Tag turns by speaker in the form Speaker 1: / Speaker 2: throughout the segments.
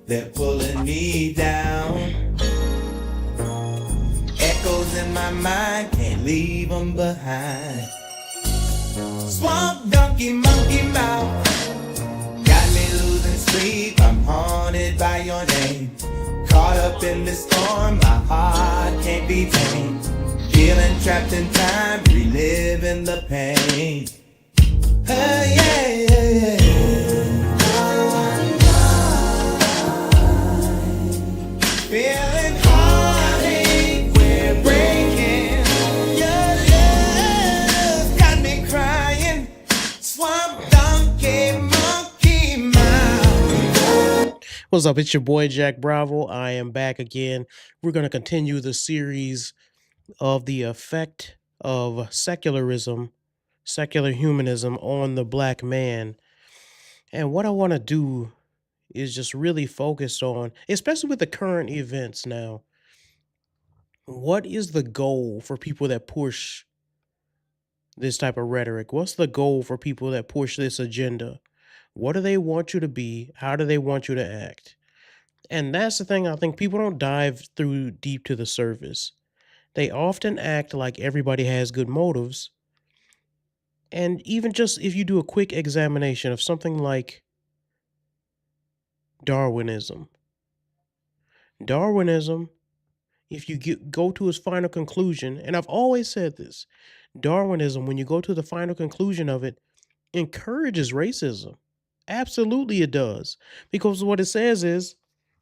Speaker 1: they're pulling me down. Echoes in my mind, can't leave them behind. Swamp donkey, monkey mouth, got me losing sleep. I'm haunted by your name. Caught up in this storm, my heart can't be tamed. Feeling trapped in time, reliving the pain. Hey, yeah, yeah, yeah. Feeling heartache, we're breaking. Your love got me crying. Swamp donkey, monkey mouth.
Speaker 2: What's up? It's your boy Jack Bravo. I am back again. We're going to continue the series of the effect of secularism, secular humanism on the black man. And what I want to do is just really focus on, especially with the current events now, what is the goal for people that push this type of rhetoric? What's the goal for people that push this agenda? What do they want you to be? How do they want you to act? And that's the thing, I think people don't dive through deep to the surface. They often act like everybody has good motives. And even just if you do a quick examination of something like Darwinism, Darwinism, if you go to its final conclusion, and I've always said this, Darwinism, when you go to the final conclusion of it, encourages racism. Absolutely, it does. Because what it says is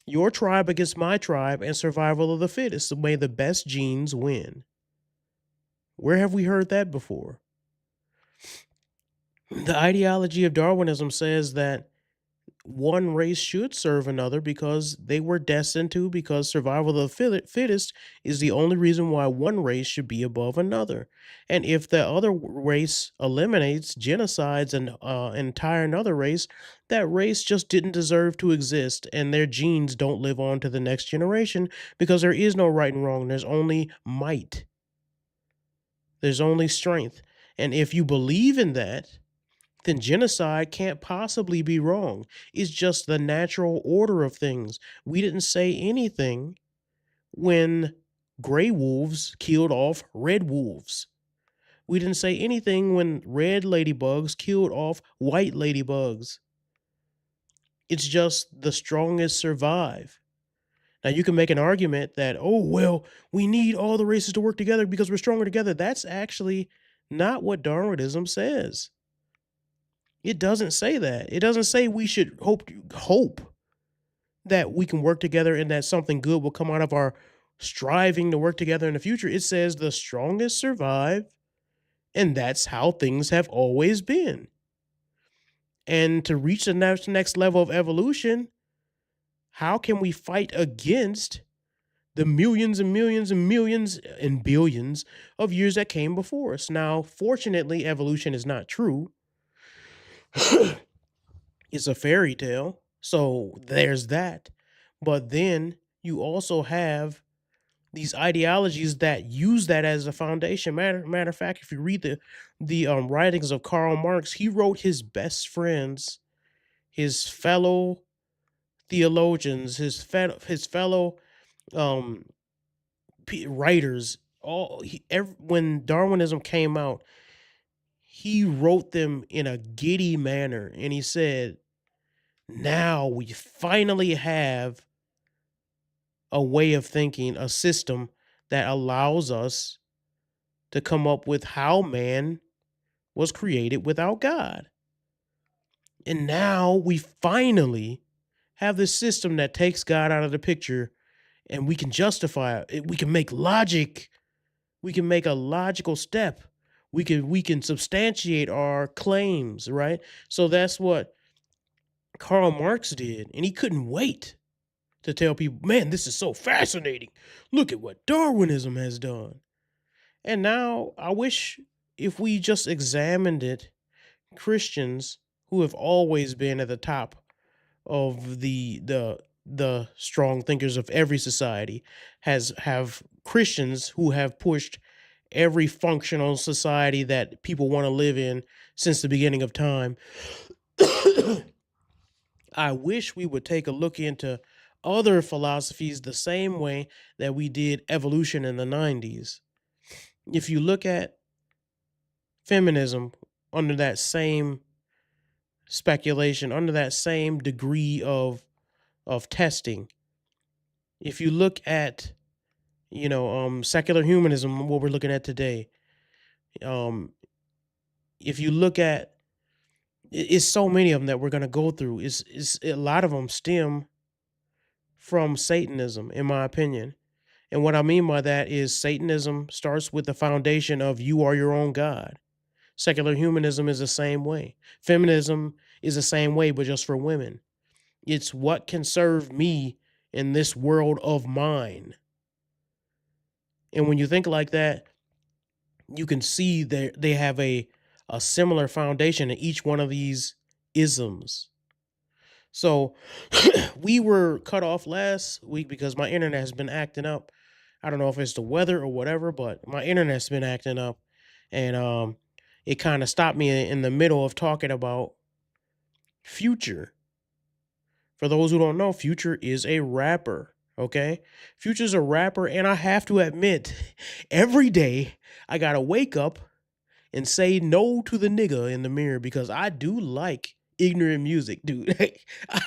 Speaker 2: your tribe against my tribe and survival of the fittest. May the best genes win. Where have we heard that before? The ideology of Darwinism says that one race should serve another because they were destined to, because survival of the fittest is the only reason why one race should be above another. And if the other race eliminates, genocides, and entire another race, that race just didn't deserve to exist, and their genes don't live on to the next generation because there is no right and wrong. There's only might, there's only strength. And if you believe in that, then genocide can't possibly be wrong. It's just the natural order of things. We didn't say anything when gray wolves killed off red wolves. We didn't say anything when red ladybugs killed off white ladybugs. It's just the strongest survive. Now, you can make an argument that, oh, well, we need all the races to work together because we're stronger together. That's actually not what Darwinism says. It doesn't say that. It doesn't say we should hope that we can work together and that something good will come out of our striving to work together in the future. It says the strongest survive, and that's how things have always been. And to reach the next level of evolution, how can we fight against the millions and millions and millions and billions of years that came before us? Now, fortunately, evolution is not true. It's a fairy tale. So there's that. But then you also have these ideologies that use that as a foundation. Matter of fact, if you read the writings of Karl Marx, he wrote his best friends, his fellow theologians, his fellow um, writers. When Darwinism came out, he wrote them in a giddy manner, and he said, now we finally have a way of thinking, a system that allows us to come up with how man was created without God. And now we finally have this system that takes God out of the picture, and we can justify it. We can make logic. We can make a logical step. We can substantiate our claims, right? So that's what Karl Marx did, and he couldn't wait to tell people, man, this is so fascinating. Look at what Darwinism has done. And now I wish if we just examined it, Christians who have always been at the top of the strong thinkers of every society have Christians who have pushed every functional society that people want to live in since the beginning of time. I wish we would take a look into other philosophies the same way that we did evolution in the 90s. If you look at feminism under that same speculation, under that same degree of testing, if you look at secular humanism, what we're looking at today, um, if you look at it's so many of them that we're going to go through. Is a lot of them stem from Satanism, in my opinion. And what I mean by that is Satanism starts with the foundation of you are your own God. Secular humanism is the same way. Feminism is the same way, but just for women. It's what can serve me in this world of mine. And when you think like that, you can see that they have a similar foundation in each one of these isms. So we were cut off last week because my internet has been acting up. I don't know if it's the weather or whatever, but my internet's been acting up, and it kind of stopped me in the middle of talking about Future. For those who don't know, Future is a rapper. Okay, Future's a rapper, and I have to admit, every day I gotta wake up and say no to the nigga in the mirror because I do like ignorant music, dude.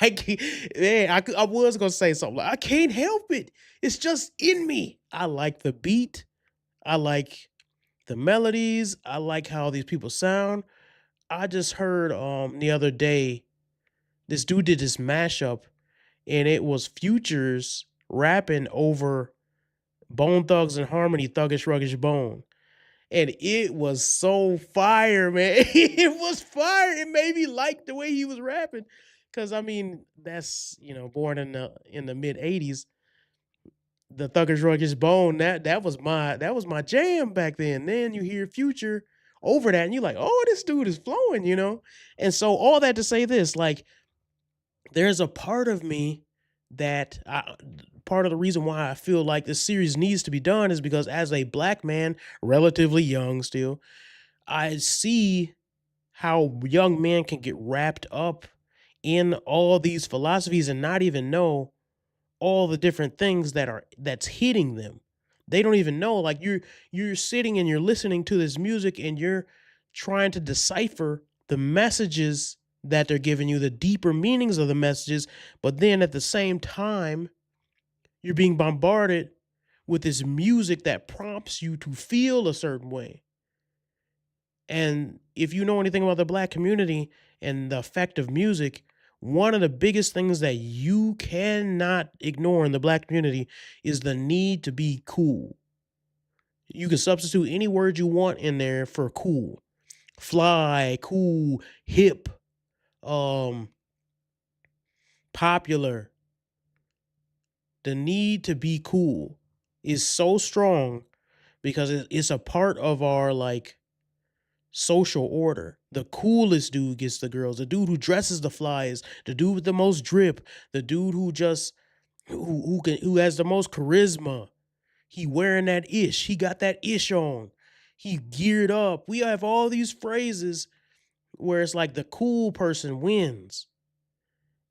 Speaker 2: I can't, man, I was gonna say something. I can't help it. It's just in me. I like the beat. I like the melodies. I like how these people sound. I just heard the other day this dude did this mashup, and it was Futures rapping over Bone Thugs and Harmony, Thuggish Ruggish Bone. And it was so fire, man. It was fire. It made me like the way he was rapping. Cause I mean, that's born in the mid 80s. The Thuggish Ruggish Bone, that was my jam back then. Then you hear Future over that, and you're like, oh, this dude is flowing. And so all that to say this, like, there's a part of me that part of the reason why I feel like this series needs to be done is because as a black man, relatively young still, I see how young men can get wrapped up in all these philosophies and not even know all the different things that's hitting them. They don't even know. Like you're sitting and you're listening to this music and you're trying to decipher the messages that they're giving you, the deeper meanings of the messages, but then at the same time, you're being bombarded with this music that prompts you to feel a certain way. And if you know anything about the black community and the effect of music, one of the biggest things that you cannot ignore in the black community is the need to be cool. You can substitute any word you want in there for cool. Fly, cool, hip, um, popular. The need to be cool is so strong because it's a part of our like social order. The coolest dude gets the girls. The dude who dresses the flyest, the dude with the most drip, the dude who just who has the most charisma. He wearing that ish. He got that ish on. He geared up. We have all these phrases where it's like the cool person wins.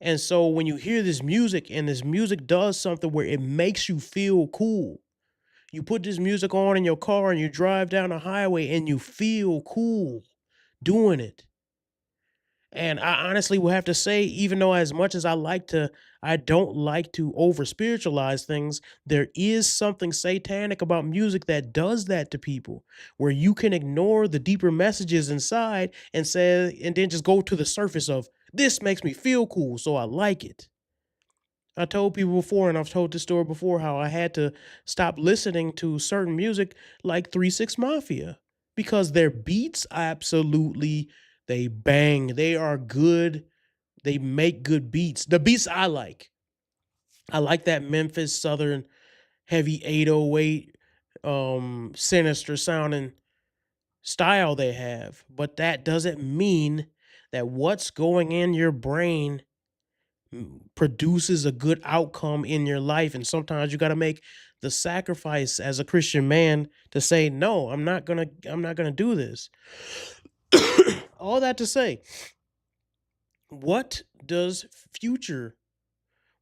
Speaker 2: And so when you hear this music and this music does something where it makes you feel cool, you put this music on in your car and you drive down the highway and you feel cool doing it. And I honestly will have to say, even though as much as I don't like to over spiritualize things, there is something satanic about music that does that to people, where you can ignore the deeper messages inside and then just go to the surface of this makes me feel cool, so I like it. I told people before, and I've told this story before, how I had to stop listening to certain music like 3 6 Mafia because their beats absolutely they bang. They are good. They make good beats. The beats I like. I like that Memphis Southern heavy 808 sinister sounding style they have. But that doesn't mean that what's going in your brain produces a good outcome in your life. And sometimes you got to make the sacrifice as a Christian man to say, no, I'm not gonna do this. All that to say, what does future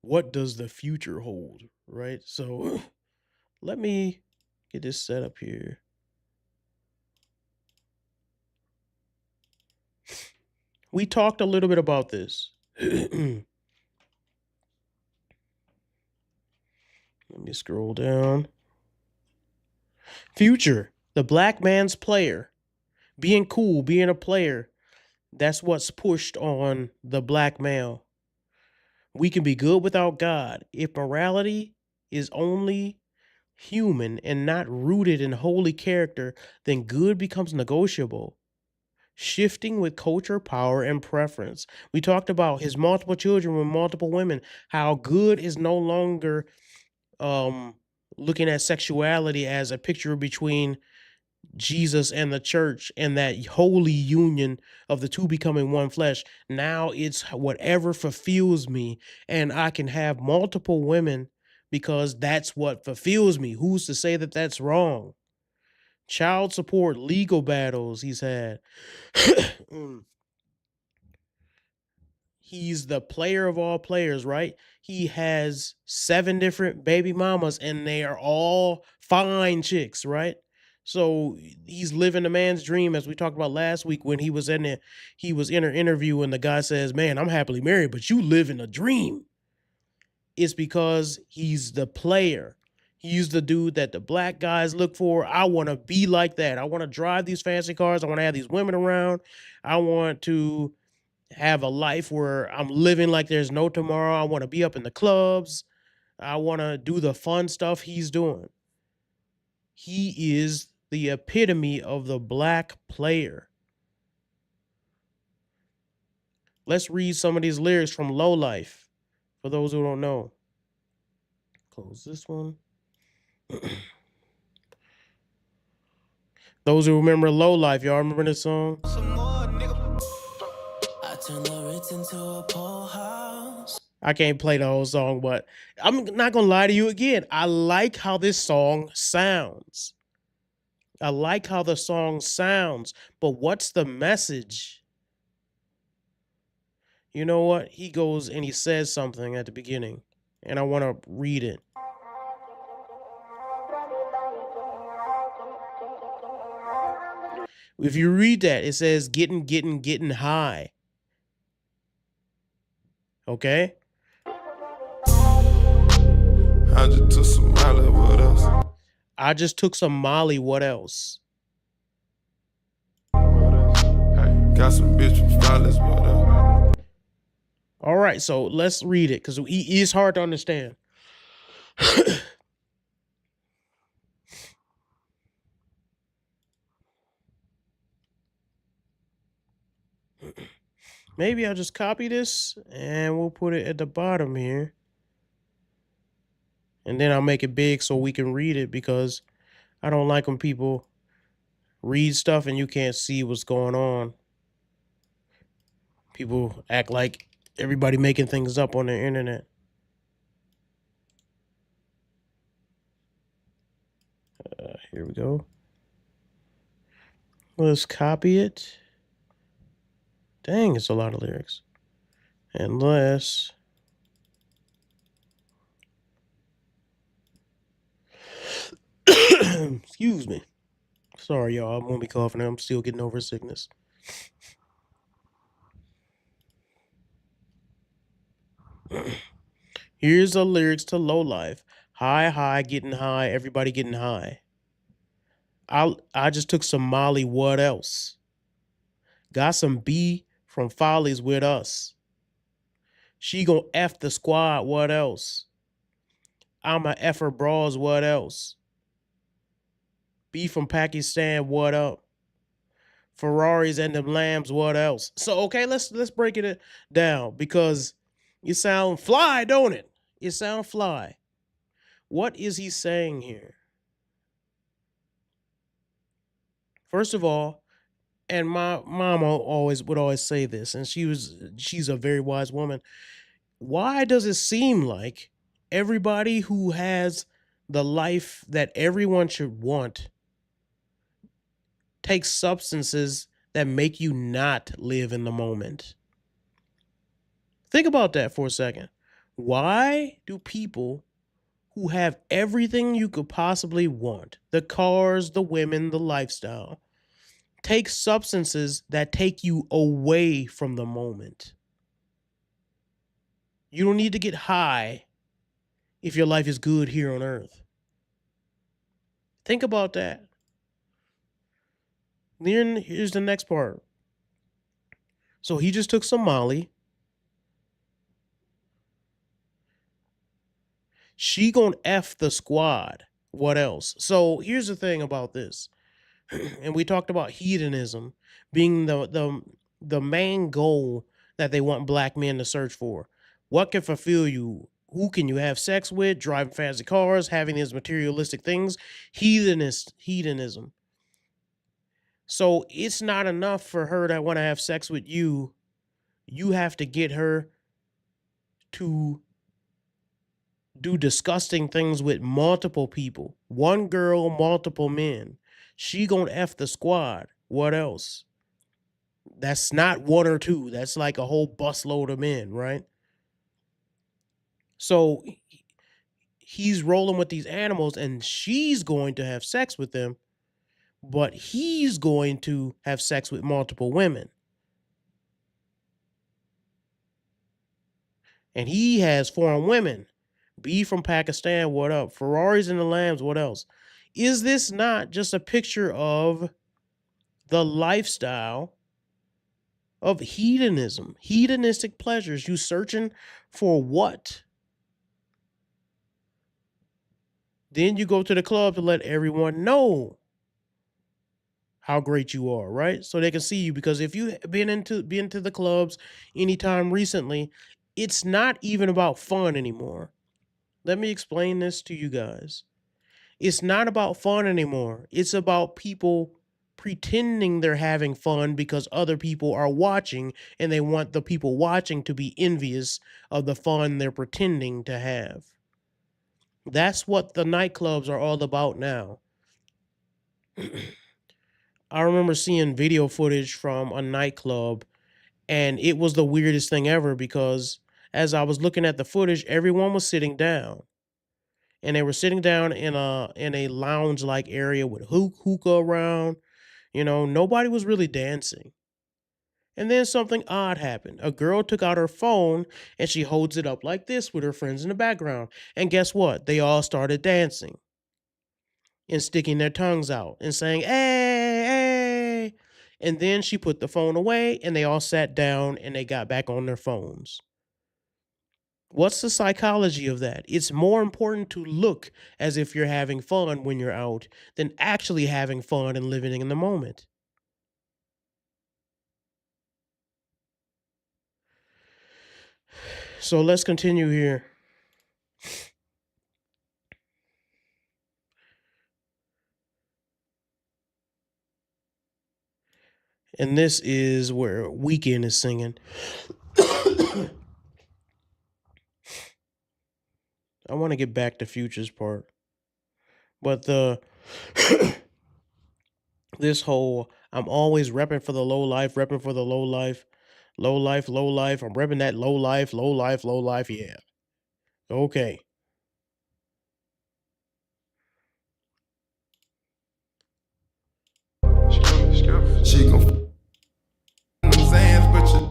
Speaker 2: what does the future hold, right? So let me get this set up here. We talked a little bit about this. Let me scroll down. Future, the black man's player. Being cool, being a player. That's what's pushed on the black male. We can be good without God. If morality is only human and not rooted in holy character, then good becomes negotiable, shifting with culture, power, and preference. We talked about his multiple children with multiple women, how good is no longer um, looking at sexuality as a picture between Jesus and the church and that holy union of the two becoming one flesh. Now it's whatever fulfills me, and I can have multiple women because that's what fulfills me. Who's to say that that's wrong? Child support, legal battles he's had. Mm. He's the player of all players, right? He has 7 different baby mamas and they are all fine chicks, right? So he's living a man's dream, as we talked about last week when he was in an interview and the guy says, "Man, I'm happily married, but you live in a dream." It's because he's the player. He's the dude that the black guys look for. I want to be like that. I want to drive these fancy cars. I want to have these women around. I want to have a life where I'm living like there's no tomorrow. I want to be up in the clubs. I want to do the fun stuff he's doing. He is the epitome of the black player. Let's read some of these lyrics from Low Life for those who don't know. Close this one. Those who remember Low Life, y'all remember this song? I can't play the whole song, but I'm not gonna lie to you again. I like how this song sounds. I like how the song sounds, but what's the message? You know what? He goes and he says something at the beginning, and I want to read it. If you read that, it says getting high. Okay?
Speaker 1: I just took some Molly, what else?
Speaker 2: I just took some Molly, what else?
Speaker 1: Got some bitch from Flawless, what else?
Speaker 2: All right, so let's read it because he is hard to understand. Maybe I'll just copy this and we'll put it at the bottom here. And then I'll make it big so we can read it because I don't like when people read stuff and you can't see what's going on. People act like everybody making things up on the internet. Here we go. Let's copy it. Dang, it's a lot of lyrics. Unless... Excuse me. Sorry, y'all. I'm gonna be coughing. I'm still getting over sickness. Here's the lyrics to Low Life. High, getting high, everybody getting high. I just took some Molly, what else? Got some B from Follies with us. She gon' F the squad, what else? I'm a F her bras, what else? B from Pakistan, what up? Ferraris and them lambs, what else? So okay, let's break it down because you sound fly, don't it? You sound fly. What is he saying here? First of all, and my mama would always say this, and she's a very wise woman. Why does it seem like everybody who has the life that everyone should want takes substances that make you not live in the moment? Think about that for a second. Why do people who have everything you could possibly want, the cars, the women, the lifestyle, take substances that take you away from the moment? You don't need to get high if your life is good here on earth. Think about that. Then here's the next part. So he just took some Molly. She gonna F the squad. What else? So here's the thing about this. And we talked about hedonism being the main goal that they want black men to search for. What can fulfill you? Who can you have sex with? Driving fancy cars, having these materialistic things. Hedonism. So it's not enough for her to want to have sex with you. You have to get her to do disgusting things with multiple people. One girl, multiple men. She gonna F the squad. What else? That's not one or two. That's like a whole busload of men, right? So he's rolling with these animals and she's going to have sex with them, but he's going to have sex with multiple women. And he has foreign women. B from Pakistan, what up? Ferraris and the Lambs, what else? Is this not just a picture of the lifestyle of hedonism, hedonistic pleasures? You searching for what? Then you go to the club to let everyone know how great you are, right? So they can see you. Because if you been into the clubs anytime recently, it's not even about fun anymore. Let me explain this to you guys. It's not about fun anymore. It's about people pretending they're having fun because other people are watching and they want the people watching to be envious of the fun they're pretending to have. That's what the nightclubs are all about now. I remember seeing video footage from a nightclub, and it was the weirdest thing ever because as I was looking at the footage, everyone was sitting down. And they were sitting down in a lounge like area with hookah around. Nobody was really dancing. And then something odd happened. A girl took out her phone and she holds it up like this with her friends in the background. And guess what? They all started dancing and sticking their tongues out and saying, "Hey, hey." And then she put the phone away and they all sat down and they got back on their phones. What's the psychology of that? It's more important to look as if you're having fun when you're out than actually having fun and living in the moment. So let's continue here. And this is where Weekend is singing. I want to get back to Future's part. But this whole I'm always repping for the low life, repping for the low life, low life, low life. I'm repping that low life, low life, low life. Yeah. Okay.
Speaker 1: She gon' them sands, but you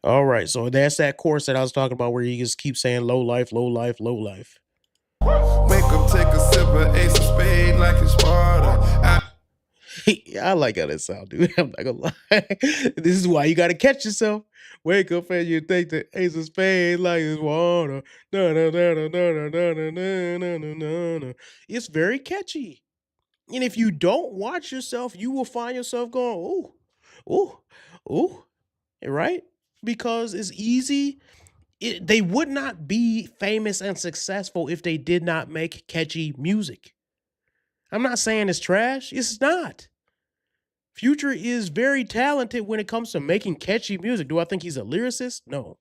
Speaker 2: All right. So that's that course that I was talking about where you just keep saying low life, low life, low life.
Speaker 1: wake up, take a sip of Ace of Spade like it's Sparta.
Speaker 2: I like how that sound, dude. I'm not gonna lie. This is why you gotta catch yourself. Wake up and you take the ace of spades like it's water. Na, na, na, na, na, na, na, na, na, na, na, na. It's very catchy. And if you don't watch yourself, you will find yourself going, ooh, ooh, ooh, right? Because it's easy. They would not be famous and successful if they did not make catchy music. I'm not saying it's trash. It's not. Future is very talented when it comes to making catchy music. Do I think he's a lyricist? No.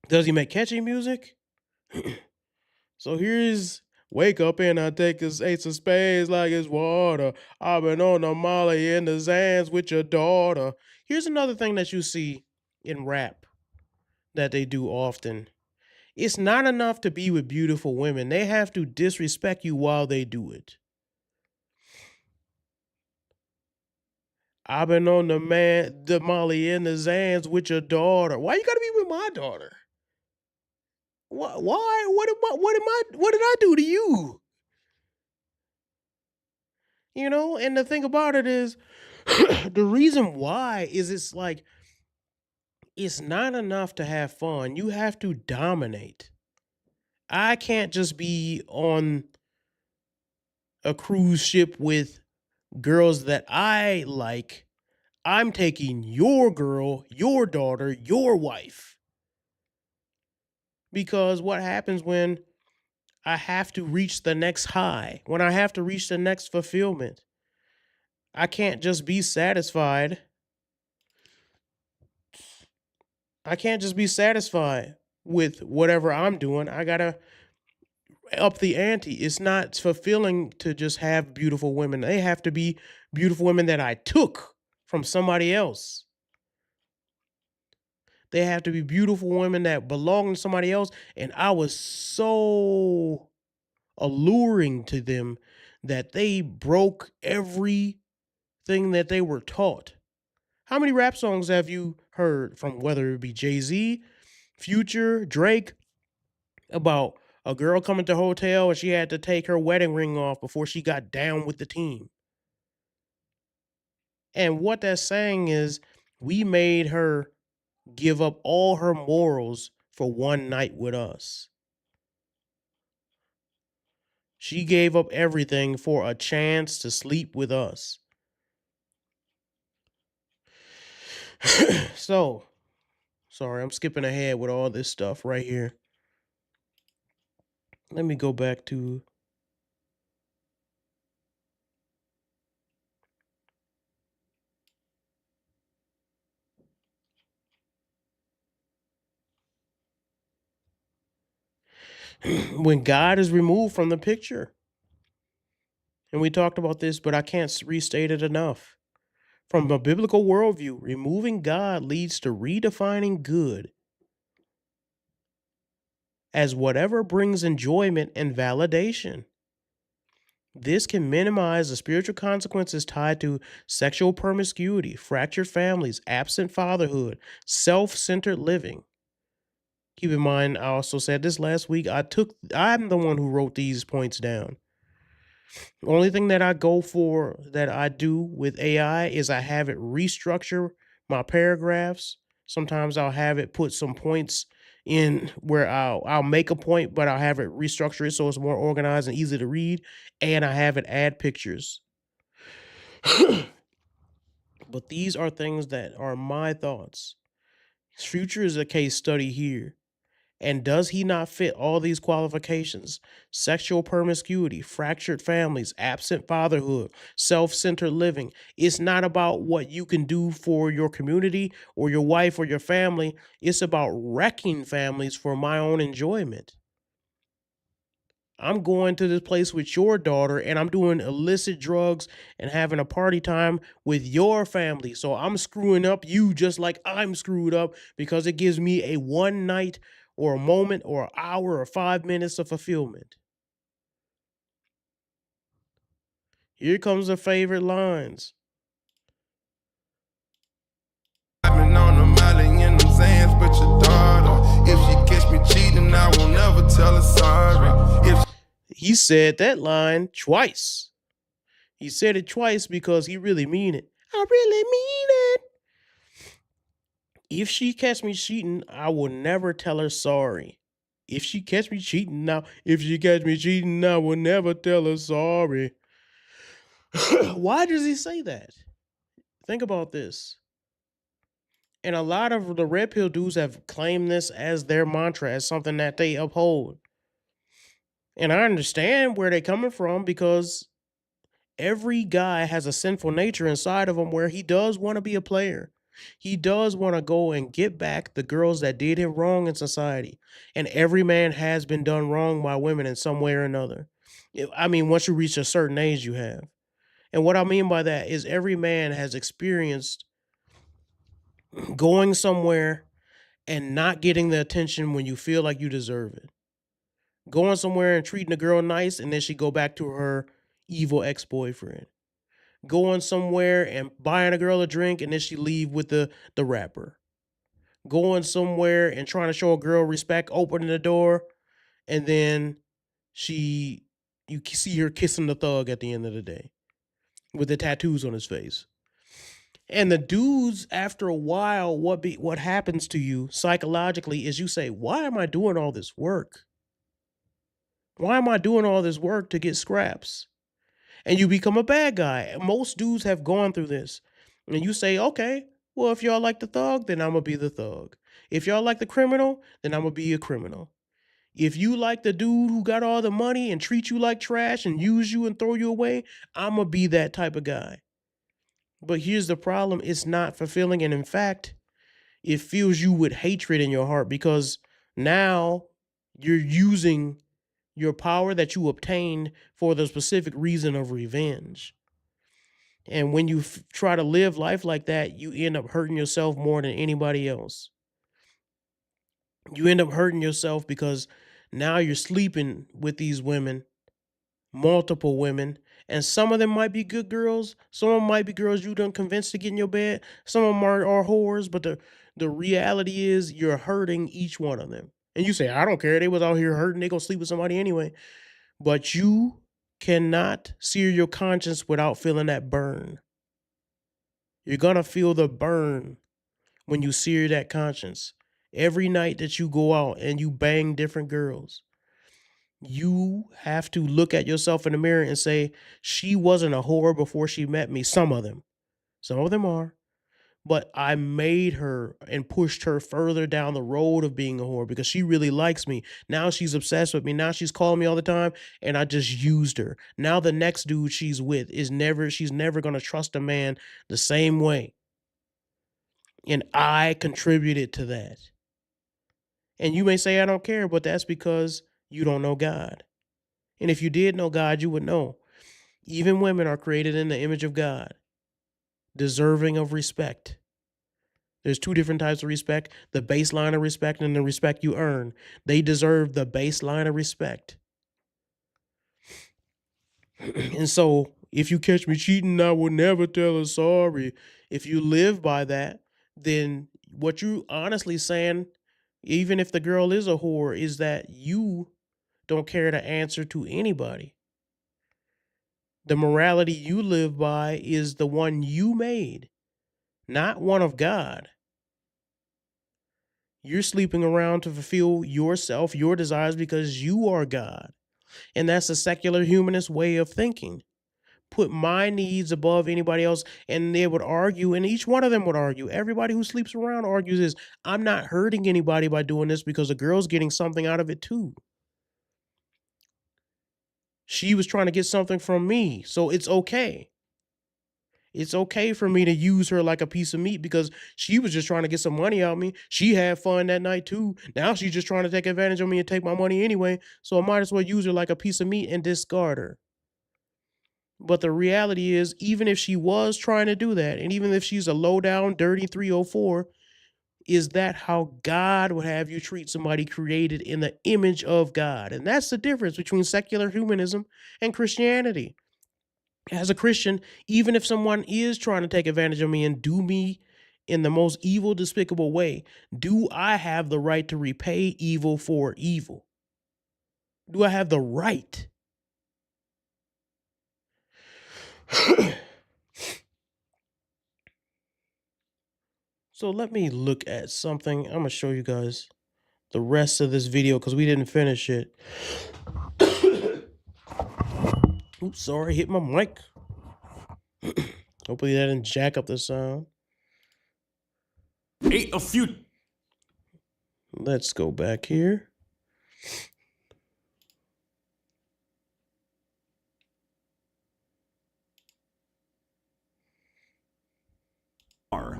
Speaker 2: Does he make catchy music? So here's Wake up and I take this ace of spades like it's water. I've been on the molly in the Zans with your daughter. Here's another thing that you see in rap that they do often. It's not enough to be with beautiful women. They have to disrespect you while they do it. I've been on the molly in the Zans with your daughter. Why you gotta be with my daughter? Why? What did I do to you? You know, and the thing about it is the reason why is it's like it's not enough to have fun. You have to dominate. I can't just be on a cruise ship with girls that I like. I'm taking your girl, your daughter, your wife. Because what happens when I have to reach the next high, when I have to reach the next fulfillment? I can't just be satisfied. I can't just be satisfied with whatever I'm doing. I gotta up the ante. It's not fulfilling to just have beautiful women. They have to be beautiful women that I took from somebody else. They have to be beautiful women that belong to somebody else. And I was so alluring to them that they broke everything that they were taught. How many rap songs have you heard from whether it be Jay-Z, Future, Drake, about a girl coming to a hotel and she had to take her wedding ring off before she got down with the team? And what that's saying is we made her give up all her morals for one night with us. She gave up everything for a chance to sleep with us. So, sorry, I'm skipping ahead with all this stuff right here. Let me go back to when God is removed from the picture. And we talked about this, but I can't restate it enough. From a biblical worldview, removing God leads to redefining good as whatever brings enjoyment and validation. This can minimize the spiritual consequences tied to sexual promiscuity, fractured families, absent fatherhood, self centered living. Keep in mind, I also said this last week. I'm the one who wrote these points down. The only thing that I go for that I do with AI is I have it restructure my paragraphs. Sometimes I'll have it put some points in where I'll make a point, but I'll have it restructure it so it's more organized and easy to read, and I have it add pictures. But these are things that are my thoughts. Future is a case study here. And does he not fit all these qualifications? Sexual promiscuity, fractured families, absent fatherhood, self centered living. It's not about what you can do for your community or your wife or your family. It's about wrecking families for my own enjoyment. I'm going to this place with your daughter and I'm doing illicit drugs and having a party time with your family. So I'm screwing up you just like I'm screwed up because it gives me a one night or a moment or an hour or 5 minutes of fulfillment. Here comes the favorite lines.
Speaker 1: I've been on the molly in them Zans, but your daughter. If she catch me cheating, I won't never tell her sorry.
Speaker 2: He said that line twice. He said it twice because he really mean it. I really mean it. If she catch me cheating, I will never tell her sorry. If she catch me cheating now, I will never tell her sorry. Why does he say that? Think about this. And a lot of the red pill dudes have claimed this as their mantra, as something that they uphold. And I understand where they're coming from because every guy has a sinful nature inside of him where he does want to be a player. He does want to go and get back the girls that did him wrong in society. And every man has been done wrong by women in some way or another. I mean, once you reach a certain age, you have. And what I mean by that is every man has experienced going somewhere and not getting the attention when you feel like you deserve it. Going somewhere and treating a girl nice and then she go back to her evil ex-boyfriend. Going somewhere and buying a girl a drink and then she leave with the rapper. Going somewhere and trying to show a girl respect, opening the door, and then you see her kissing the thug at the end of the day with the tattoos on his face. And the dudes, after a while, what happens to you psychologically is you say, why am I doing all this work? Why am I doing all this work to get scraps? And you become a bad guy. Most dudes have gone through this. And you say, okay, well, if y'all like the thug, then I'm going to be the thug. If y'all like the criminal, then I'm going to be a criminal. If you like the dude who got all the money and treat you like trash and use you and throw you away, I'm going to be that type of guy. But here's the problem. It's not fulfilling. And in fact, it fills you with hatred in your heart because now you're using your power that you obtained for the specific reason of revenge. And when you try to live life like that, you end up hurting yourself more than anybody else. You end up hurting yourself because now you're sleeping with these women, multiple women, and some of them might be good girls. Some of them might be girls you done convinced to get in your bed. Some of them are whores, but the reality is you're hurting each one of them. And you say, I don't care. They was out here hurting. They gonna sleep with somebody anyway. But you cannot sear your conscience without feeling that burn. You're gonna feel the burn when you sear that conscience. Every night that you go out and you bang different girls, you have to look at yourself in the mirror and say, she wasn't a whore before she met me. Some of them are. But I made her and pushed her further down the road of being a whore because she really likes me. Now she's obsessed with me. Now she's calling me all the time and I just used her. Now the next dude she's with she's never going to trust a man the same way. And I contributed to that. And you may say, I don't care, but that's because you don't know God. And if you did know God, you would know. Even women are created in the image of God, deserving of respect. There's two different types of respect, the baseline of respect and the respect you earn. They deserve the baseline of respect. And so if you catch me cheating, I will never tell her sorry. If you live by that, then what you honestly saying, even if the girl is a whore, is that you don't care to answer to anybody. The morality you live by is the one you made, not one of God. You're sleeping around to fulfill yourself, your desires, because you are God. And that's a secular humanist way of thinking. Put my needs above anybody else. And they would argue, and each one of them would argue. Everybody who sleeps around argues is, I'm not hurting anybody by doing this because the girl's getting something out of it too. She was trying to get something from me, so it's okay. It's okay for me to use her like a piece of meat because she was just trying to get some money out of me. She had fun that night too. Now she's just trying to take advantage of me and take my money anyway. So I might as well use her like a piece of meat and discard her. But the reality is, even if she was trying to do that, and even if she's a low down, dirty 304, is that how God would have you treat somebody created in the image of God? And that's the difference between secular humanism and Christianity. As a Christian, even if someone is trying to take advantage of me and do me in the most evil, despicable way, do I have the right to repay evil for evil? Do I have the right? So let me look at something. I'm going to show you guys the rest of this video because we didn't finish it. Oops, sorry, hit my mic. Hopefully that didn't jack up the sound.
Speaker 3: A few.
Speaker 2: Let's go back here.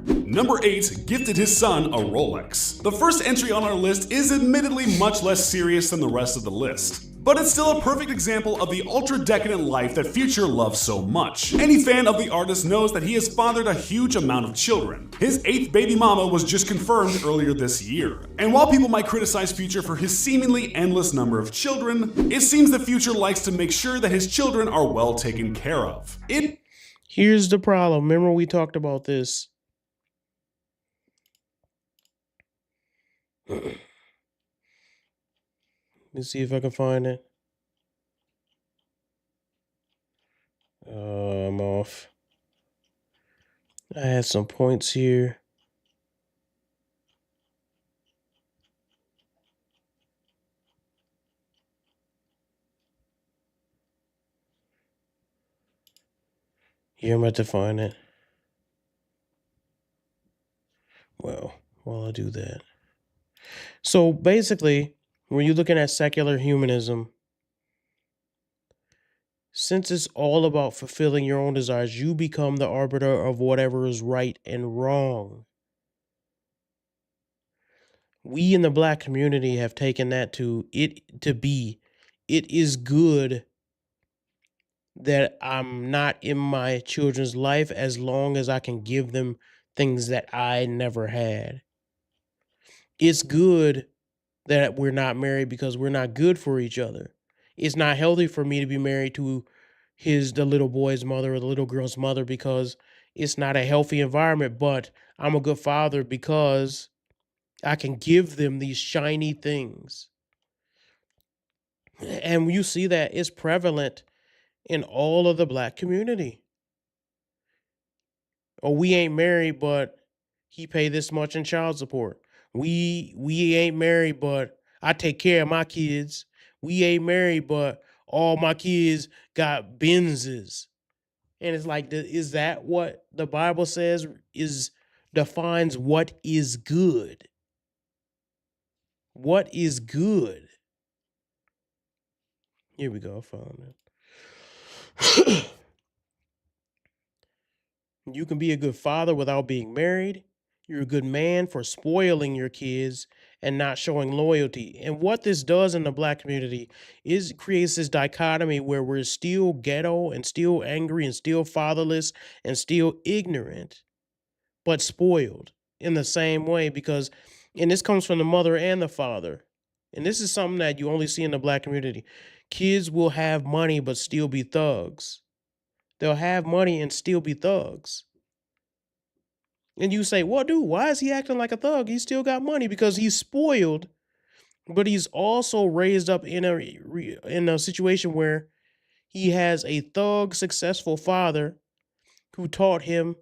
Speaker 3: Number 8 gifted his son a Rolex. The first entry on our list is admittedly much less serious than the rest of the list. But it's still a perfect example of the ultra-decadent life that Future loves so much. Any fan of the artist knows that he has fathered a huge amount of children. His 8th baby mama was just confirmed earlier this year. And while people might criticize Future for his seemingly endless number of children, it seems that Future likes to make sure that his children are well taken care of.
Speaker 2: Here's the problem. Remember we talked about this. Let's see if I can find it. I'm off. I had some points here. Here, I'm about to find it. Well, while I do that. So basically, when you're looking at secular humanism, since it's all about fulfilling your own desires, you become the arbiter of whatever is right and wrong. We in the Black community have taken that it is good that I'm not in my children's life as long as I can give them things that I never had. It's good that we're not married because we're not good for each other. It's not healthy for me to be married to the little boy's mother or the little girl's mother because it's not a healthy environment, but I'm a good father because I can give them these shiny things. And you see that it's prevalent in all of the Black community. Oh, we ain't married, but he pay this much in child support. We ain't married, but I take care of my kids. We ain't married, but all my kids got Benzes. And it's like, is that what the Bible says defines what is good? What is good? Here we go. I found it. You can be a good father without being married. You're a good man for spoiling your kids and not showing loyalty. And what this does in the Black community is creates this dichotomy where we're still ghetto and still angry and still fatherless and still ignorant, but spoiled in the same way and this comes from the mother and the father. And this is something that you only see in the Black community. Kids will have money but still be thugs. They'll have money and still be thugs. And you say, well, dude, why is he acting like a thug? He still got money because he's spoiled, but he's also raised up in a situation where he has a thug, successful father who taught him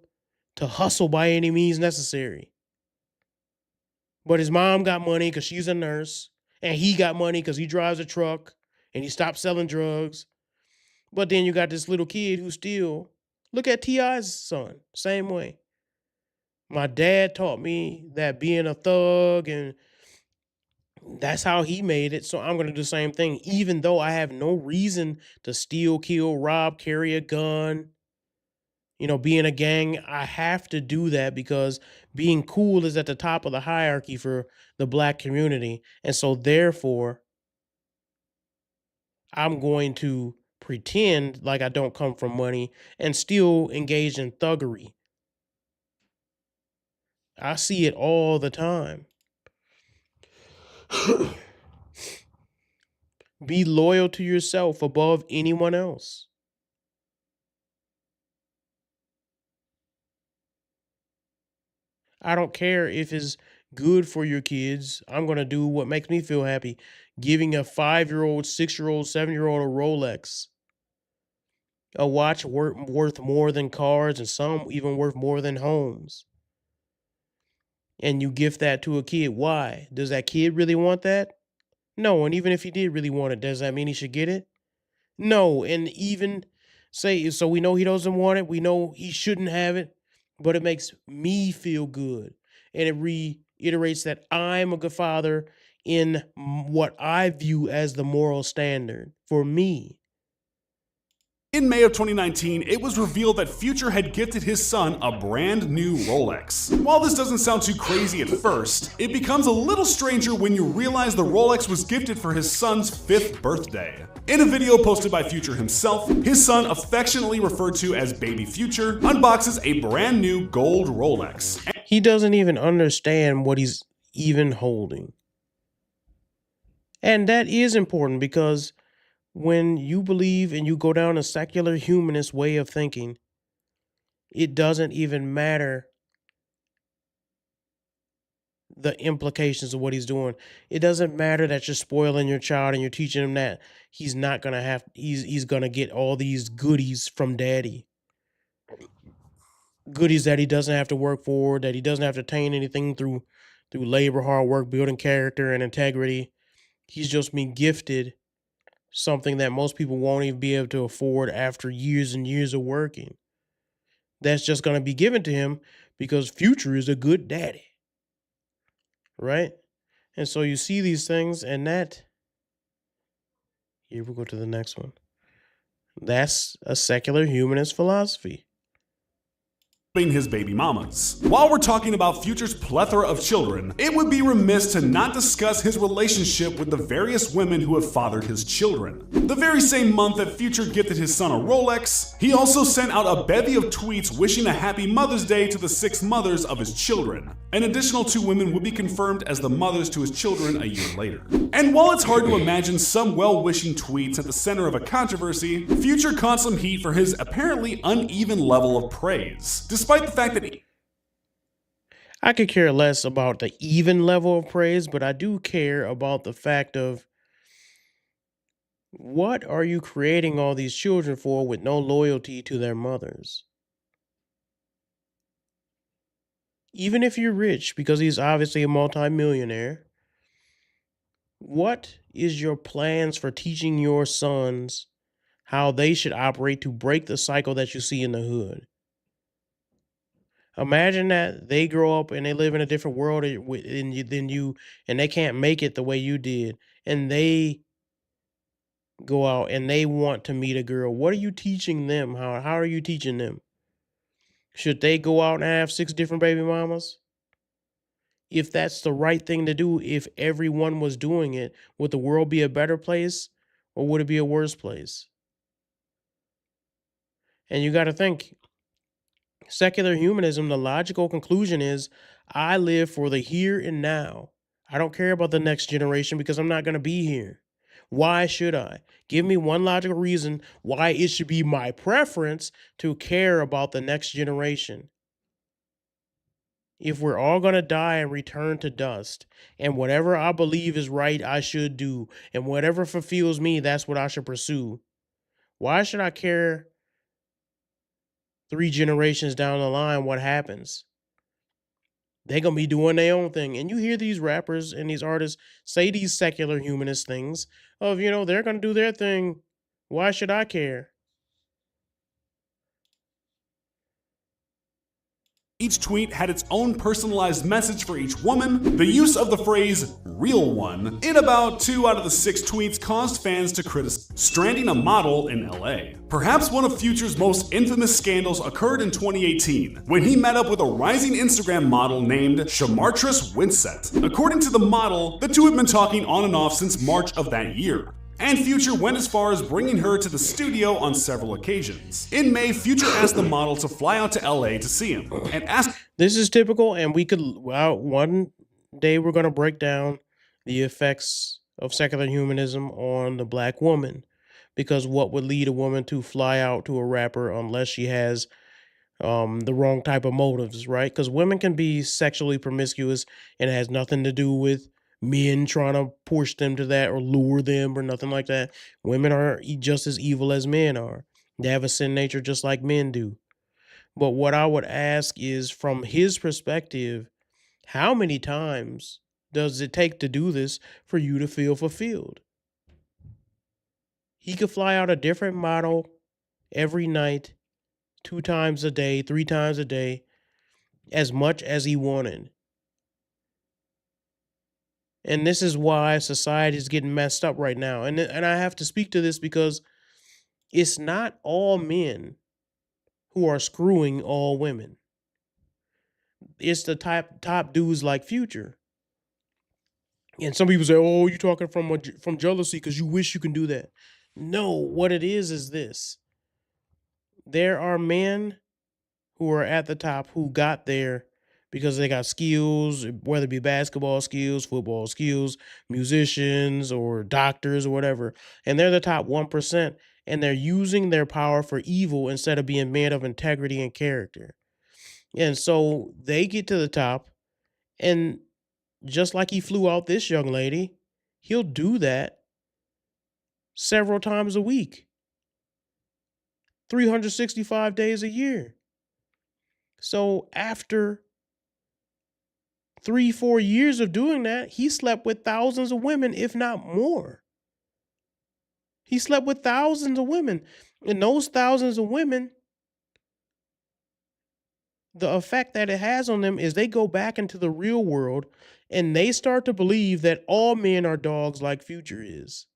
Speaker 2: to hustle by any means necessary. But his mom got money because she's a nurse, and he got money because he drives a truck, and he stopped selling drugs. But then you got this little kid who still, look at T.I.'s son, same way. My dad taught me that being a thug, and that's how he made it. So I'm going to do the same thing, even though I have no reason to steal, kill, rob, carry a gun. Be in a gang. I have to do that because being cool is at the top of the hierarchy for the Black community. And so therefore, I'm going to pretend like I don't come from money and still engage in thuggery. I see it all the time. Be loyal to yourself above anyone else. I don't care if it's good for your kids. I'm going to do what makes me feel happy. Giving a 5-year-old, 6-year-old, 7-year-old a Rolex, a watch worth more than cars, and some even worth more than homes. And you gift that to a kid. Why? Does that kid really want that? No. And even if he did really want it, does that mean he should get it? No. And even so we know he doesn't want it. We know he shouldn't have it, but it makes me feel good. And it reiterates that I'm a good father in what I view as the moral standard for me.
Speaker 3: In May of 2019, it was revealed that Future had gifted his son a brand new Rolex. While this doesn't sound too crazy at first, it becomes a little stranger when you realize the Rolex was gifted for his son's 5th birthday. In a video posted by Future himself, his son, affectionately referred to as Baby Future, unboxes a brand new gold Rolex.
Speaker 2: He doesn't even understand what he's even holding. And that is important because when you believe and you go down a secular humanist way of thinking, it doesn't even matter the implications of what he's doing. It doesn't matter that you're spoiling your child and you're teaching him that he's not gonna have he's gonna get all these goodies from daddy. Goodies that he doesn't have to work for, that he doesn't have to attain anything through labor, hard work, building character and integrity. He's just been gifted something that most people won't even be able to afford after years and years of working. That's just going to be given to him because Future is a good daddy. Right? And so you see these things, and that, here we'll go to the next one. That's a secular humanist philosophy.
Speaker 3: His baby mamas. While we're talking about Future's plethora of children, it would be remiss to not discuss his relationship with the various women who have fathered his children. The very same month that Future gifted his son a Rolex, he also sent out a bevy of tweets wishing a happy Mother's Day to the 6 mothers of his children. An additional 2 women would be confirmed as the mothers to his children a year later. And while it's hard to imagine some well-wishing tweets at the center of a controversy, Future caught some heat for his apparently uneven level of praise. Despite the fact that
Speaker 2: I could care less about the even level of praise, but I do care about the fact of what are you creating all these children for with no loyalty to their mothers? Even if you're rich, because he's obviously a multimillionaire, what is your plans for teaching your sons how they should operate to break the cycle that you see in the hood? Imagine that they grow up and they live in a different world than you, and they can't make it the way you did, and they go out and they want to meet a girl. What are you teaching them? How are you teaching them? Should they go out and have 6 different baby mamas? If that's the right thing to do, if everyone was doing it, would the world be a better place or would it be a worse place? And you got to think, secular humanism, the logical conclusion is I live for the here and now. I don't care about the next generation because I'm not going to be here. Why should I? Give me one logical reason why it should be my preference to care about the next generation. If we're all going to die and return to dust, and whatever I believe is right, I should do, and whatever fulfills me, that's what I should pursue. Why should I care 3 generations down the line what happens? They're going to be doing their own thing. And you hear these rappers and these artists say these secular humanist things of, they're going to do their thing. Why should I care?
Speaker 3: each tweet had its own personalized message for each woman, the use of the phrase real one in about 2 out of the 6 tweets caused fans to criticize stranding a model in LA. Perhaps one of Future's most infamous scandals occurred in 2018, when he met up with a rising Instagram model named Shamartris Winsett. According to the model, the two had been talking on and off since March of that year, and Future went as far as bringing her to the studio on several occasions. In May, Future asked the model to fly out to LA to see him, and asked—
Speaker 2: This is typical, and we could, one day we're going to break down the effects of secular humanism on the black woman, because what would lead a woman to fly out to a rapper unless she has the wrong type of motives, right? Because women can be sexually promiscuous and it has nothing to do with men trying to push them to that or lure them or nothing like that. Women are just as evil as men are. They have a sin nature just like men do. But what I would ask is, from his perspective, how many times does it take to do this for you to feel fulfilled? He could fly out a different model every night, 2 times a day, 3 times a day, as much as he wanted. And this is why society is getting messed up right now. And I have to speak to this because It's not all men who are screwing all women. It's the top dudes like Future. And some people say, "Oh, you're talking from jealousy because you wish you can do that." No, what it is this: there are men who are at the top who got there because they got skills, whether it be basketball skills, football skills, musicians, or doctors or whatever, and they're the top 1%, and they're using their power for evil instead of being men of integrity and character. And so they get to the top, and just like he flew out this young lady, he'll do that several times a week, 365 days a year. So after 3-4 years of doing that, he slept with thousands of women, if not more. He slept with thousands of women. And those thousands of women, the effect that it has on them is they go back into the real world and they start to believe that all men are dogs like Future is.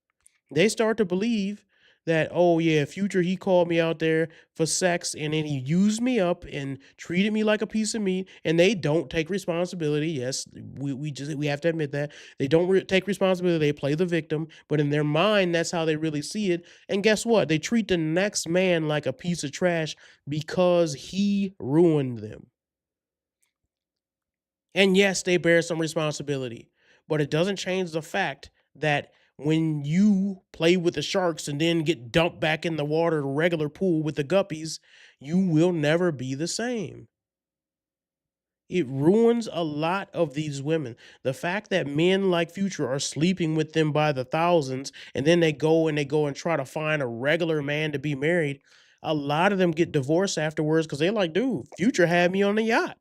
Speaker 2: They start to believe that, oh yeah, Future, he called me out there for sex and then he used me up and treated me like a piece of meat, and they don't take responsibility. Yes, we have to admit that. They don't take responsibility. They play the victim, but in their mind, that's how they really see it. And guess what? They treat the next man like a piece of trash because he ruined them. And yes, they bear some responsibility, but it doesn't change the fact that when you play with the sharks and then get dumped back in the water, the regular pool with the guppies, you will never be the same. It ruins a lot of these women. The fact that men like Future are sleeping with them by the thousands, and then they go and try to find a regular man to be married. A lot of them get divorced afterwards because they're like, dude, Future had me on the yacht.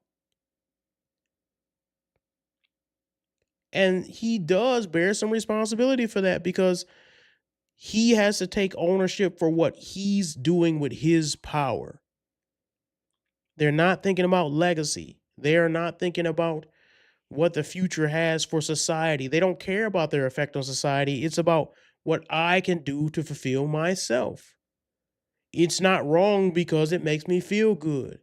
Speaker 2: And he does bear some responsibility for that because he has to take ownership for what he's doing with his power. They're not thinking about legacy. They are not thinking about what the future has for society. They don't care about their effect on society. It's about what I can do to fulfill myself. It's not wrong because it makes me feel good.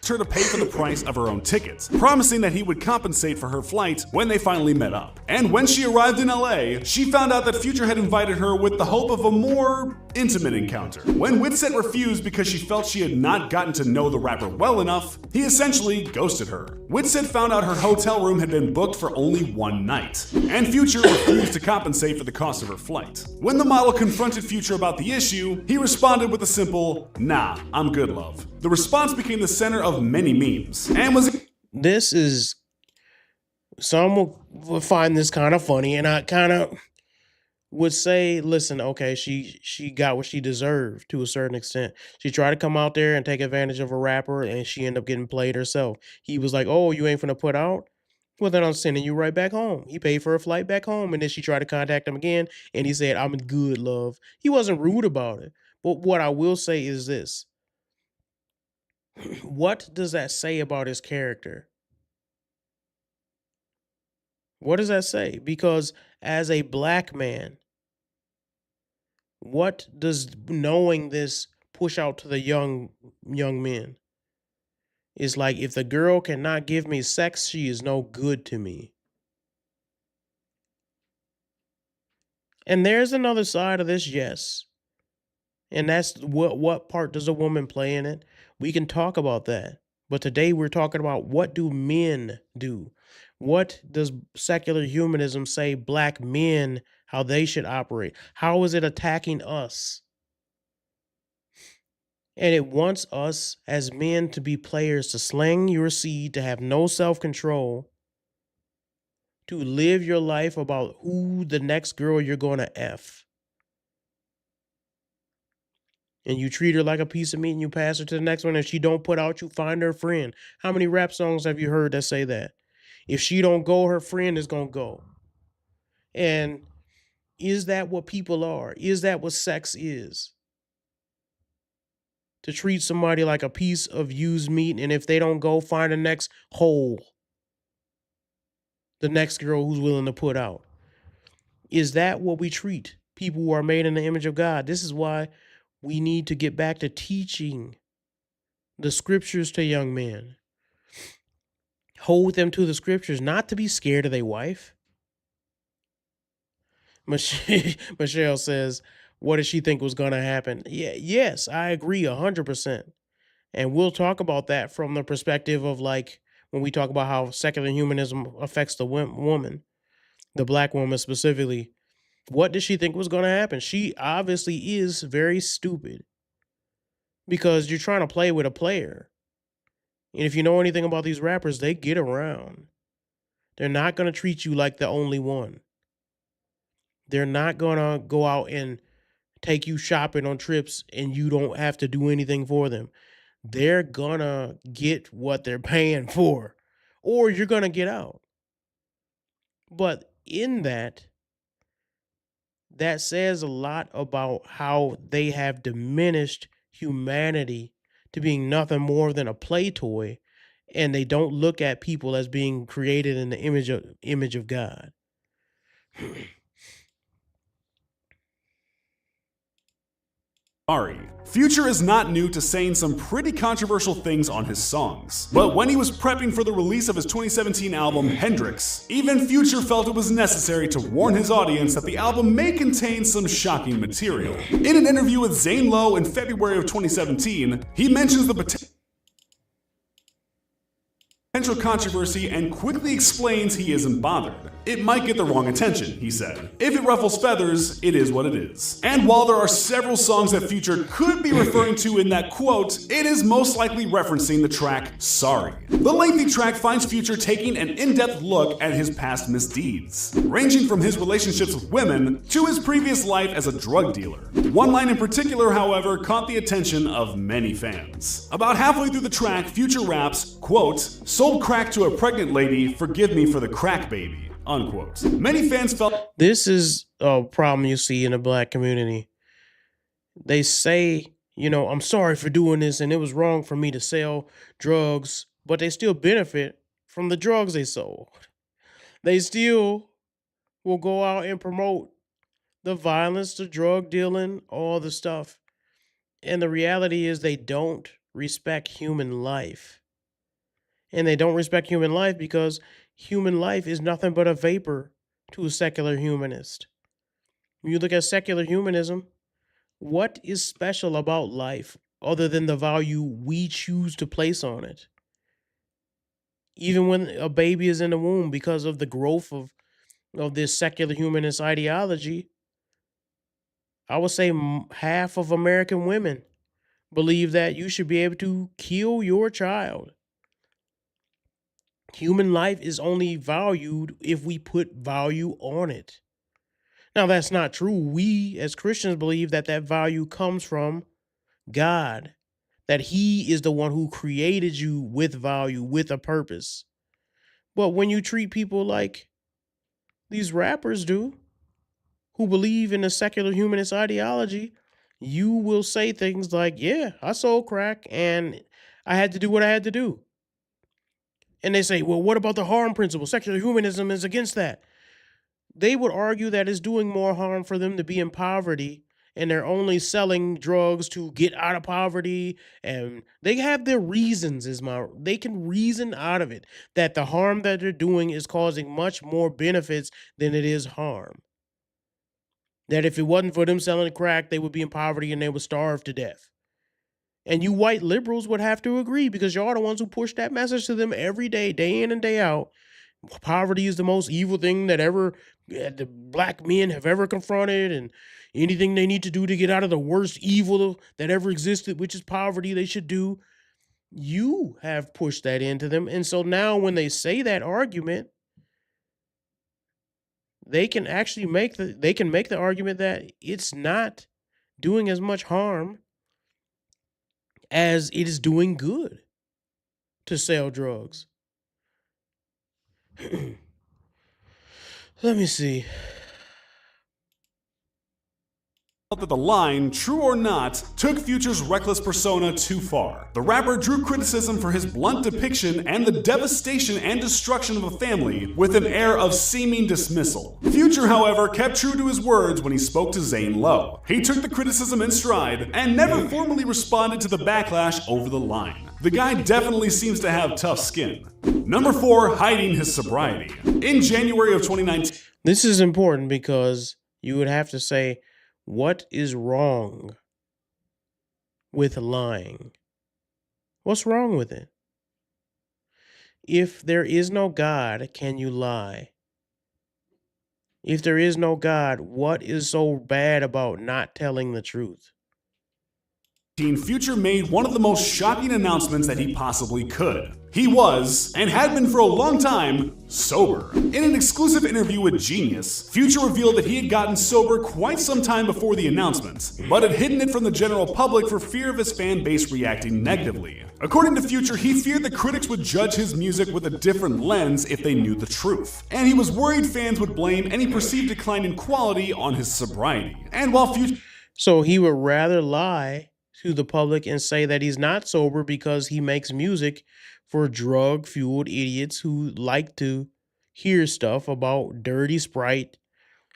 Speaker 3: Her to pay for the price of her own tickets, promising that he would compensate for her flight when they finally met up. And when she arrived in LA, she found out that Future had invited her with the hope of a more intimate encounter. When Witset refused because she felt she had not gotten to know the rapper well enough, he essentially ghosted her. Witset found out her hotel room had been booked for only one night, and Future refused to compensate for the cost of her flight. When the model confronted Future about the issue, he responded with a simple, "Nah, I'm good, love." The response became the center of many memes, and was
Speaker 2: This is, some will find this kind of funny, and I kind of would say, listen, okay, she got what she deserved to a certain extent. She tried to come out there and take advantage of a rapper, and she ended up getting played herself. He was like, "Oh, you ain't finna put out? Well, then I'm sending you right back home." He paid for a flight back home, and then she tried to contact him again, and he said, "I'm good, love." He wasn't rude about it. But what I will say is this: what does that say about his character? What does that say? Because as a black man, what does knowing this push out to the young men? It's like, if the girl cannot give me sex, she is no good to me. And there's another side of this, yes. And that's what part does a woman play in it? We can talk about that. But today we're talking about, what do men do? What does secular humanism say black men, how they should operate? How is it attacking us? And it wants us as men to be players, to sling your seed, to have no self-control, to live your life about who the next girl you're going to F. And you treat her like a piece of meat and you pass her to the next one. If she don't put out, you find her friend. How many rap songs have you heard that say that? If she don't go, her friend is going to go. And is that what people are? Is that what sex is? To treat somebody like a piece of used meat, and if they don't go, find the next hole. The next girl who's willing to put out. Is that what we treat people who are made in the image of God? This is why we need to get back to teaching the scriptures to young men. Hold them to the scriptures, not to be scared of their wife. Michelle says, what did she think was going to happen? Yeah, yes, I agree 100%. And we'll talk about that from the perspective of, like, when we talk about how secular humanism affects the woman, the black woman specifically. What did she think was going to happen? She obviously is very stupid because you're trying to play with a player. And if you know anything about these rappers, they get around. They're not going to treat you like the only one. They're not going to go out and take you shopping on trips and you don't have to do anything for them. They're going to get what they're paying for, or you're going to get out. But in that says a lot about how they have diminished humanity to being nothing more than a play toy, and they don't look at people as being created in the image of God.
Speaker 3: Sorry. Future is not new to saying some pretty controversial things on his songs. But when he was prepping for the release of his 2017 album, Hendrix, even Future felt it was necessary to warn his audience that the album may contain some shocking material. In an interview with Zane Lowe in February of 2017, he mentions the potential controversy and quickly explains he isn't bothered. It might get the wrong attention, he said. If it ruffles feathers, it is what it is. And while there are several songs that Future could be referring to in that quote, it is most likely referencing the track Sorry. The lengthy track finds Future taking an in-depth look at his past misdeeds, ranging from his relationships with women to his previous life as a drug dealer. One line in particular, however, caught the attention of many fans. About halfway through the track, Future raps, quote, "Sold crack to a pregnant lady, forgive me for the crack baby," unquote. Many fans felt
Speaker 2: This is a problem you see in the black community. They say, I'm sorry for doing this and it was wrong for me to sell drugs, but they still benefit from the drugs they sold. They still will go out and promote the violence, the drug dealing, all the stuff. And the reality is they don't respect human life. And they don't respect human life because human life is nothing but a vapor to a secular humanist. When you look at secular humanism, what is special about life other than the value we choose to place on it? Even when a baby is in the womb, because of the growth of this secular humanist ideology, I would say half of American women believe that you should be able to kill your child. Human life is only valued if we put value on it. Now, that's not true. We as Christians believe that value comes from God, that He is the one who created you with value, with a purpose. But when you treat people like these rappers do, who believe in the secular humanist ideology, you will say things like, yeah, I sold crack and I had to do what I had to do. And they say, well, what about the harm principle? Secular humanism is against that. They would argue that it's doing more harm for them to be in poverty and they're only selling drugs to get out of poverty. And they have their reasons, they can reason out of it that the harm that they're doing is causing much more benefits than it is harm. That if it wasn't for them selling crack, they would be in poverty and they would starve to death. And you white liberals would have to agree because y'all are the ones who push that message to them every day, day in and day out. Poverty is the most evil thing that the black men have ever confronted, and anything they need to do to get out of the worst evil that ever existed, which is poverty, they should do. You have pushed that into them. And so now when they say that argument, they can actually make the argument that it's not doing as much harm as it is doing good to sell drugs. Let me see.
Speaker 3: that the line, true or not, took Future's reckless persona too far. The rapper drew criticism for his blunt depiction and the devastation and destruction of a family with an air of seeming dismissal. Future, however, kept true to his words when he spoke to Zane Lowe. He took the criticism in stride and never formally responded to the backlash over the line. The guy definitely seems to have tough skin. Number 4, hiding his sobriety. In January of 2019,
Speaker 2: This is important because you would have to say, what is wrong with lying? What's wrong with it? If there is no God, can you lie? If there is no God, what is so bad about not telling the truth?
Speaker 3: Future made one of the most shocking announcements that he possibly could. He was, and had been for a long time, sober. In an exclusive interview with Genius, Future revealed that he had gotten sober quite some time before the announcement, but had hidden it from the general public for fear of his fan base reacting negatively. According to Future, he feared the critics would judge his music with a different lens if they knew the truth, and he was worried fans would blame any perceived decline in quality on his sobriety. And while Future...
Speaker 2: So he would rather lie to the public and say that he's not sober because he makes music for drug-fueled idiots who like to hear stuff about dirty Sprite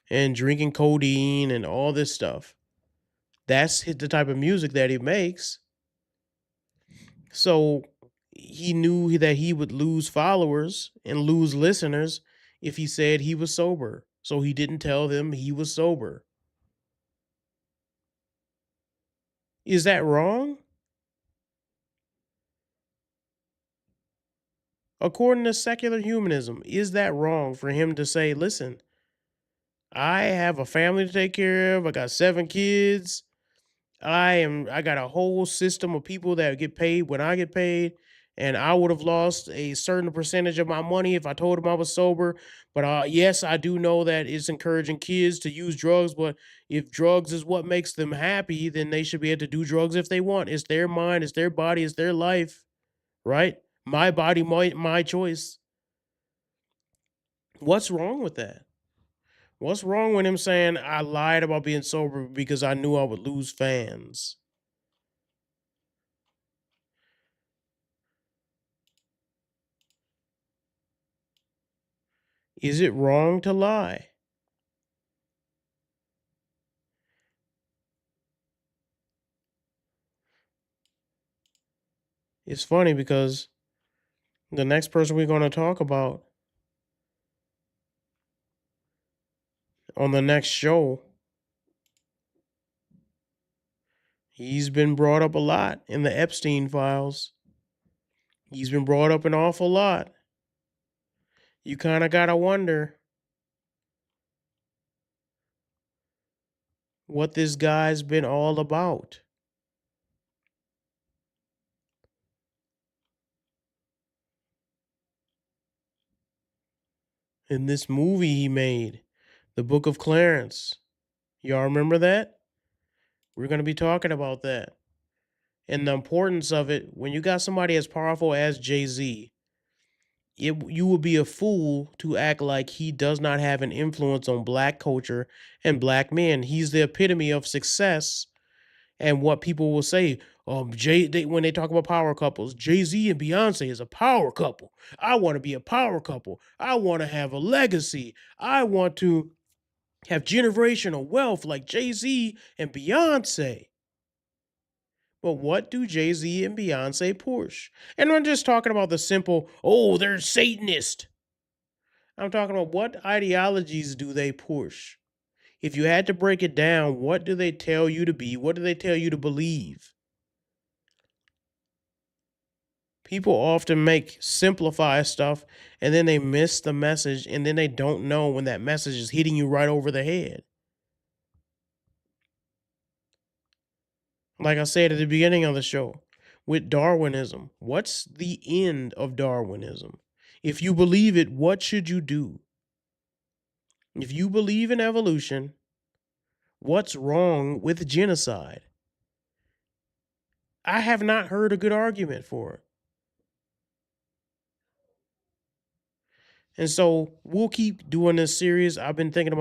Speaker 2: and drinking codeine and all this stuff. That's the type of music that he makes. So he knew that he would lose followers and lose listeners if he said he was sober. So he didn't tell them he was sober. Is that wrong? According to secular humanism, is that wrong for him to say, listen, I have a family to take care of. I got 7 kids. I got a whole system of people that get paid when I get paid. And I would have lost a certain percentage of my money if I told them I was sober. But yes, I do know that it's encouraging kids to use drugs. But if drugs is what makes them happy, then they should be able to do drugs if they want. It's their mind, it's their body, it's their life, right? My body, my choice. What's wrong with that? What's wrong with him saying I lied about being sober because I knew I would lose fans? Is it wrong to lie? It's funny because the next person we're going to talk about on the next show, he's been brought up a lot in the Epstein files. He's been brought up an awful lot. You kind of got to wonder what this guy's been all about. In this movie he made, The Book of Clarence. Y'all remember that? We're going to be talking about that. And the importance of it, when you got somebody as powerful as Jay-Z, you will be a fool to act like he does not have an influence on black culture and black men. He's the epitome of success. And what people will say, when they talk about power couples, Jay-Z and Beyonce is a power couple. I want to be a power couple. I want to have a legacy. I want to have generational wealth like Jay-Z and Beyonce. But what do Jay-Z and Beyonce push? And I'm just talking about the simple, they're Satanist. I'm talking about what ideologies do they push? If you had to break it down, what do they tell you to be? What do they tell you to believe? People often simplify stuff and then they miss the message and then they don't know when that message is hitting you right over the head. Like I said at the beginning of the show, with Darwinism, what's the end of Darwinism? If you believe it, what should you do? If you believe in evolution, what's wrong with genocide? I have not heard a good argument for it. And so we'll keep doing this series. I've been thinking about